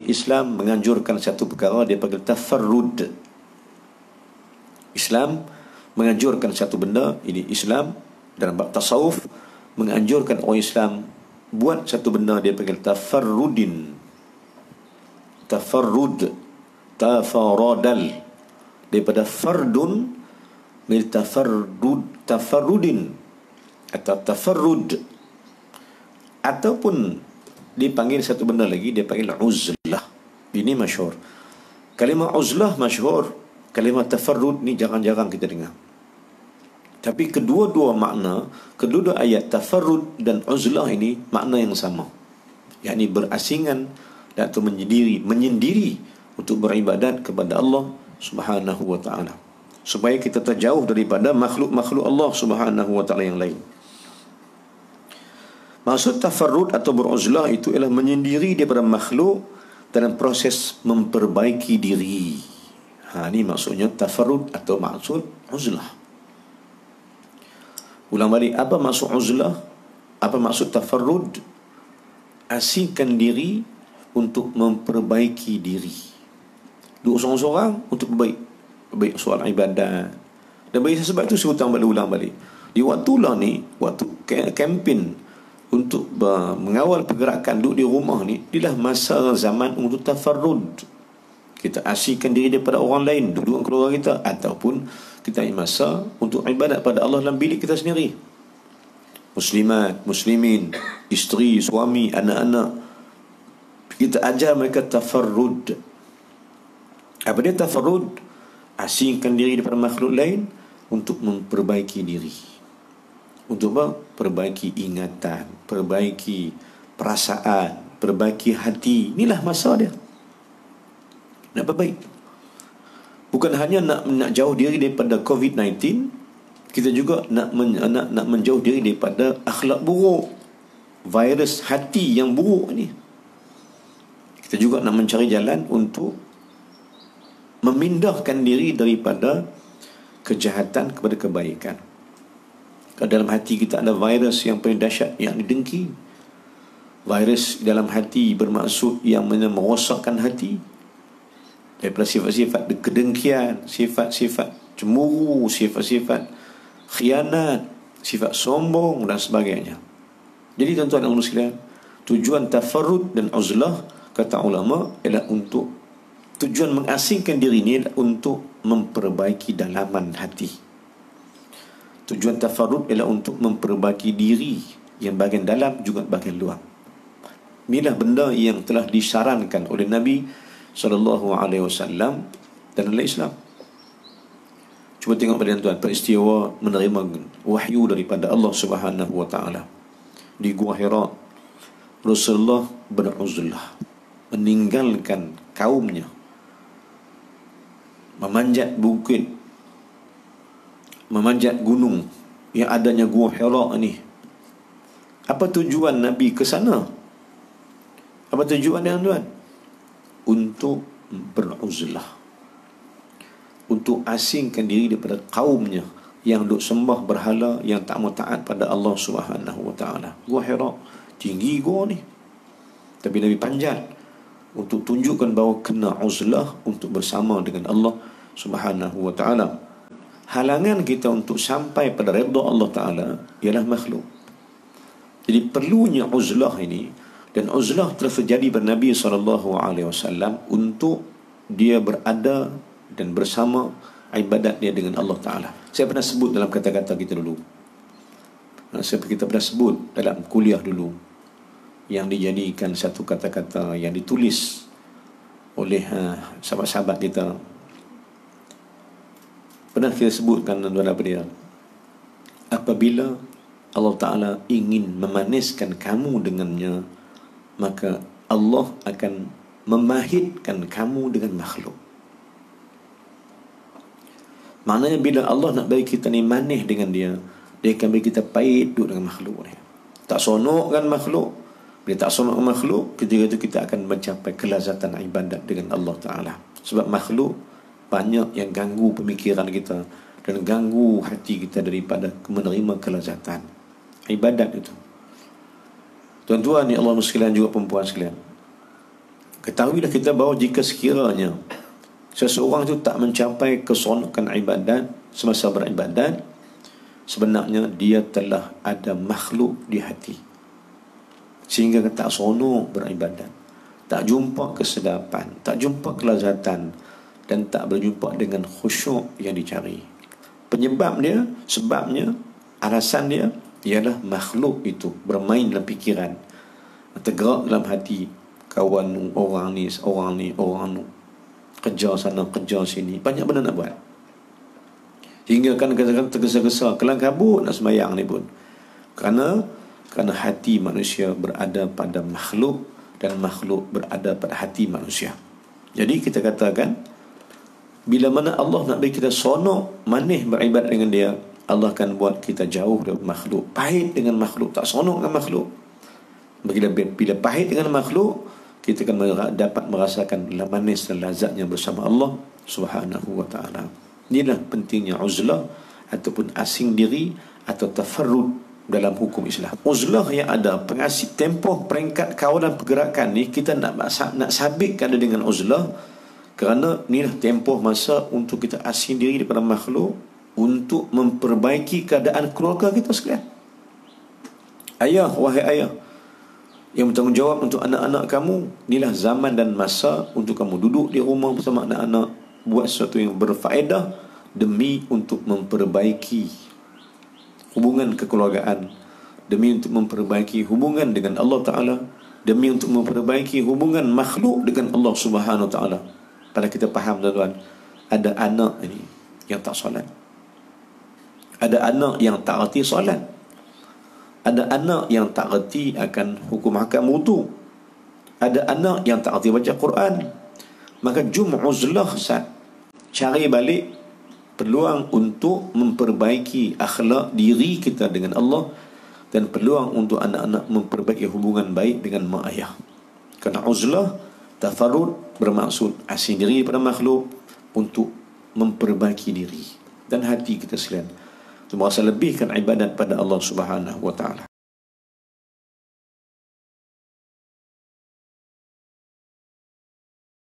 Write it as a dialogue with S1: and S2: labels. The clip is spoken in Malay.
S1: Islam menganjurkan satu perkara, dia panggil tafarrud. Islam menganjurkan satu benda, ini Islam dalam bab tasawuf menganjurkan orang Islam buat satu benda, dia panggil tafarrudin. Tafarrud, tafaradal, daripada fardun mil tafarrudin atau tafarrud, ataupun dipanggil satu benda lagi, dia panggil uzlah. Ini masyhur. Kalimah uzlah masyhur, kalimah tafarrud ni jarang-jarang kita dengar. Tapi kedua-dua makna, kedua-dua ayat tafarrud dan uzlah ini makna yang sama, yakni berasingan atau menyendiri untuk beribadat kepada Allah Subhanahu wa ta'ala, supaya kita terjauh daripada makhluk-makhluk Allah Subhanahu wa ta'ala yang lain. Maksud tafarrud atau beruzlah itu ialah menyendiri daripada makhluk dalam proses memperbaiki diri. Ini maksudnya tafarrud atau maksud uzlah. Ulang balik, apa maksud uzlah? Apa maksud tafarrud? Asingkan diri untuk memperbaiki diri. Duduk seorang-seorang untuk baik soal ibadat. Dan bagi sebab itu saya ulang balik. Di waktulah ni, waktu kempen untuk mengawal pergerakan duduk di rumah ni, inilah masa zaman untuk tafarrud. Kita asingkan diri daripada orang lain, duduk dengan keluarga kita, ataupun kita ambil masa untuk ibadat pada Allah dalam bilik kita sendiri. Muslimat, muslimin, isteri, suami, anak-anak, kita ajar mereka tafarrud. Apa dia tafarrud? Asingkan diri daripada makhluk lain untuk memperbaiki diri. Untuk apa? Perbaiki ingatan, perbaiki perasaan, perbaiki hati. Inilah masa dia nak perbaiki. Bukan hanya nak jauh diri daripada COVID-19, kita juga nak menjauh diri daripada akhlak buruk, virus hati yang buruk ni. Kita juga nak mencari jalan untuk memindahkan diri daripada kejahatan kepada kebaikan. Kalau dalam hati kita ada virus yang paling dahsyat, yang dengki. Virus dalam hati bermaksud yang merosakkan hati, daripada sifat-sifat kedengkian, sifat-sifat cemburu, sifat-sifat khianat, sifat sombong dan sebagainya. Jadi tuan-tuan dan puan sekalian, tujuan tafarrud dan uzlah, kata ulama, ialah untuk tujuan mengasingkan diri ini adalah untuk memperbaiki dalaman hati. Tujuan tafarrud ialah untuk memperbaiki diri yang bahagian dalam juga bahagian luar. Inilah benda yang telah disarankan oleh Nabi SAW dan oleh Islam. Cuba tengok pada tuan, peristiwa menerima wahyu daripada Allah Subhanahu wa ta'ala di Gua Hira. Rasulullah beruzlah, meninggalkan kaumnya, memanjat bukit, memanjat gunung yang adanya Gua Hira ni. Apa tujuan Nabi ke sana? Apa tujuan dia tuan? Untuk beruzlah, untuk asingkan diri daripada kaumnya yang duk sembah berhala, yang tak mau taat pada Allah Subhanahu wa ta'ala. Gua Hira tinggi gua ni, tapi Nabi panjat untuk tunjukkan bahawa kena uzlah untuk bersama dengan Allah Subhanahu wa ta'ala. Halangan kita untuk sampai pada redha Allah Ta'ala ialah makhluk. Jadi perlunya uzlah ini, dan uzlah telah terjadi pada Nabi SAW untuk dia berada dan bersama ibadat dia dengan Allah Ta'ala. Saya pernah sebut dalam kata-kata kita dulu, kita pernah sebut dalam kuliah dulu, yang dijadikan satu kata-kata yang ditulis oleh sahabat-sahabat kita. Pernah kita sebutkan tuan apa dia, apabila Allah Ta'ala ingin memaniskan kamu dengannya, maka Allah akan memahitkan kamu dengan makhluk. Maknanya bila Allah nak bagi kita ni manis dengan dia, dia akan bagi kita pahit duduk dengan makhluk ni. Tak sonok kan makhluk. Bila tak sonok dengan makhluk, ketika itu kita akan mencapai kelazatan ibadat dengan Allah Ta'ala. Sebab makhluk banyak yang ganggu pemikiran kita dan ganggu hati kita daripada menerima kelazatan ibadat itu. Tuan-tuan ni Allah sekalian, juga perempuan sekalian, Ketahuilah kita bahawa jika sekiranya seseorang itu tak mencapai keseronokan ibadat semasa beribadat, sebenarnya dia telah ada makhluk di hati, sehingga tak seronok beribadat, tak jumpa kesedapan, tak jumpa kelazatan, dan tak berjumpa dengan khusyuk yang dicari. Sebabnya, alasan dia ialah makhluk itu bermain dalam fikiran, tergerak dalam hati. Kawan nu, orang ni, orang nu, kerja sana, kerja sini, banyak benda nak buat, hingga kan kadang-kadang tergesa-gesa, kelang kabut nak sembahyang ni pun. Kerana hati manusia berada pada makhluk, dan makhluk berada pada hati manusia. Jadi kita katakan, bila mana Allah nak bagi kita sonok, manis beribadat dengan dia, Allah akan buat kita jauh dari makhluk. Pahit dengan makhluk, tak sonok dengan makhluk. Bila pahit dengan makhluk, kita akan dapat merasakan manis dan lazatnya bersama Allah Subhanahu wa ta'ala. Inilah pentingnya uzlah ataupun asing diri atau tafarrud dalam hukum Islam. Uzlah yang ada pengasih tempoh peringkat kawalan pergerakan ni, kita nak sabitkan dengan uzlah, kerana inilah tempoh masa untuk kita asing diri daripada makhluk, untuk memperbaiki keadaan keluarga kita sekalian. Ayah, wahai ayah yang bertanggungjawab untuk anak-anak kamu, inilah zaman dan masa untuk kamu duduk di rumah bersama anak-anak, buat sesuatu yang berfaedah demi untuk memperbaiki hubungan kekeluargaan, demi untuk memperbaiki hubungan dengan Allah Ta'ala, demi untuk memperbaiki hubungan makhluk dengan Allah Subhanahu Wa Ta'ala. Pada kita faham tuan-tuan, ada anak ini yang tak solat, ada anak yang tak erti solat, ada anak yang tak erti akan hukum hakam wudu, ada anak yang tak erti baca Quran. Maka uzlah, cari balik peluang untuk memperbaiki akhlak diri kita dengan Allah, dan peluang untuk anak-anak memperbaiki hubungan baik dengan mak ayah. Kerana uzlah, tafarrud, bermaksud asing diri pada makhluk untuk memperbaiki diri dan hati kita sekalian. Semua lebihkan ibadat pada Allah Subhanahu wa ta'ala.